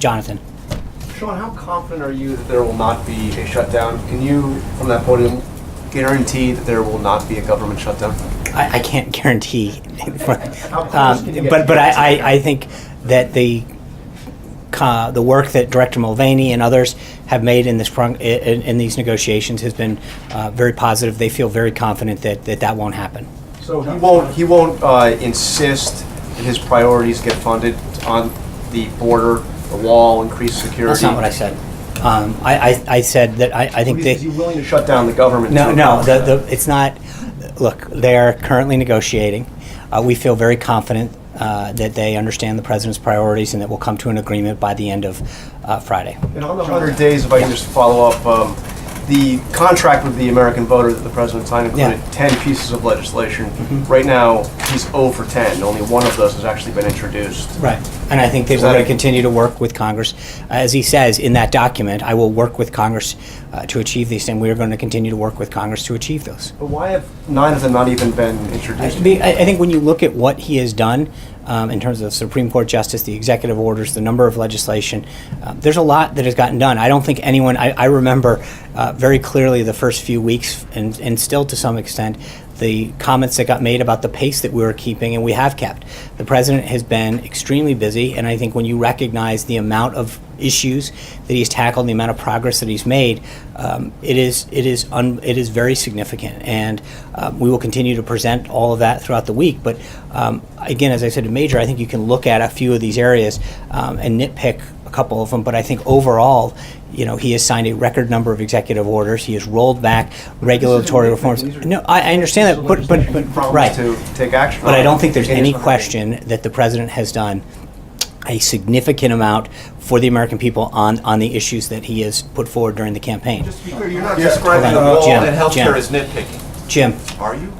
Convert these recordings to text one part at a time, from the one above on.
Jonathan. Sean, how confident are you that there will not be a shutdown? Can you, from that podium, guarantee that there will not be a government shutdown? I can't guarantee, How close can you get? but I think that the work that Director Mulvaney and others have made in these negotiations has been very positive. They feel very confident that won't happen. So he won't insist that his priorities get funded on the border, the wall, increased security? That's not what I said. I said that I think Is he willing to shut down the government? No, it's not. Look, they are currently negotiating. We feel very confident that they understand the president's priorities and that we'll come to an agreement by the end of Friday. And on the 100 days, if I can just follow up, the contract with the American voter that the president signed included 10 pieces of legislation. Right now, he's 0 for 10. Only one of those has actually been introduced. Right. And I think that we're going to continue to work with Congress. As he says in that document, I will work with Congress to achieve these, and we are going to continue to work with Congress to achieve those. But why have 9 of them not even been introduced? I think when you look at what he has done in terms of Supreme Court justice, the executive orders, the number of legislation, there's a lot that has gotten done. I don't think anyone, I remember very clearly the first few weeks, and still to some extent, the comments that got made about the pace that we were keeping, and we have kept. The president has been extremely busy, and I think when you recognize the amount of issues that he's tackled, the amount of progress that he's made, it is very significant, and we will continue to present all of that throughout the week. But again, as I said to Major, I think you can look at a few of these areas and nitpick a couple of them, but I think overall, he has signed a record number of executive orders. He has rolled back regulatory reforms. No, I understand that, but right. To take action. But I don't think there's any question that the president has done a significant amount for the American people on the issues that he has put forward during the campaign. Just to be clear, you're not describing the wall and healthcare as nitpicking. Jim. Are you?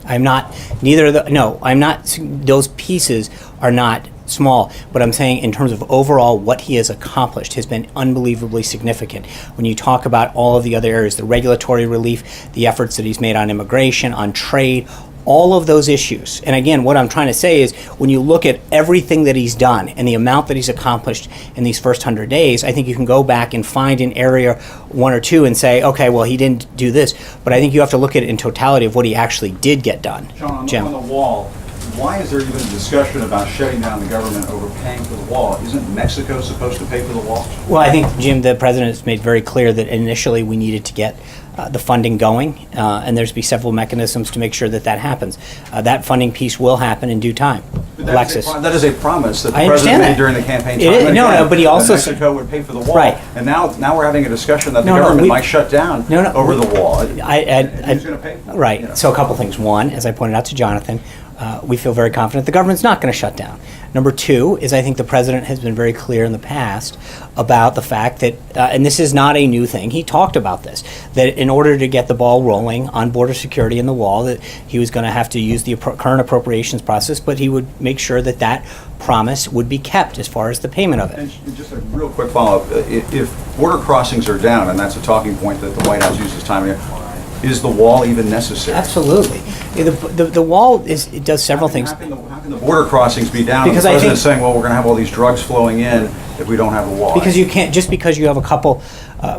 I'm not. Neither of the. No, I'm not. Those pieces are not small, but I'm saying in terms of overall what he has accomplished has been unbelievably significant. When you talk about all of the other areas, the regulatory relief, the efforts that he's made on immigration, on trade, all of those issues. And again, what I'm trying to say is when you look at everything that he's done and the amount that he's accomplished in these first 100 days, I think you can go back and find an area, one or two, and say, okay, well, he didn't do this. But I think you have to look at it in totality of what he actually did get done. John, Jim. on the wall, why is there even a discussion about shutting down the government over paying for the wall? Isn't Mexico supposed to pay for the wall? Well, I think, Jim, the president has made very clear that initially we needed to get the funding going, and there's be several mechanisms to make sure that that happens. That funding piece will happen in due time. Alexis. That is a promise that the I president understand made that. during the campaign It time. is- and no, again, no, but he also that Mexico would pay for the wall. Right. And now we're having a discussion that the No, no, government we- might shut down over the wall. Who's going to pay for it? Right. You know. So a couple things. One, as I pointed out to Jonathan, we feel very confident the government's not going to shut down. Number two is I think the president has been very clear in the past about the fact that, and this is not a new thing, he talked about this, that in order to get the ball rolling on border security and the wall, that he was going to have to use the current appropriations process, but he would make sure that that promise would be kept as far as the payment of it. And just a real quick follow-up. If border crossings are down, and that's a talking point that the White House uses time and again, is the wall even necessary? Absolutely. The wall it does several things. How can the border crossings be down? Because the I president's think- saying, well, we're going to have all these drugs flowing in if we don't have a wall. Because you can't, just because you have a couple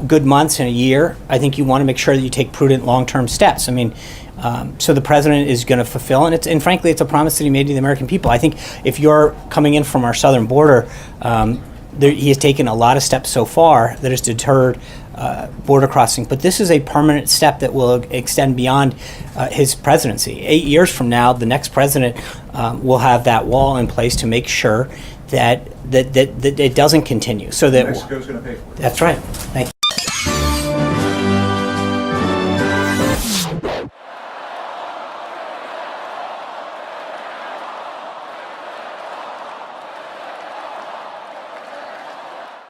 good months in a year, I think you want to make sure that you take prudent long-term steps. I mean, so the president is going to fulfill, and frankly, it's a promise that he made to the American people. I think if you're coming in from our southern border, he has taken a lot of steps so far that has deterred border crossing. But this is a permanent step that will extend beyond his presidency. 8 years from now, the next president will have that wall in place to make sure that it doesn't continue. So that Mexico's going to pay for it. That's right. Thank you.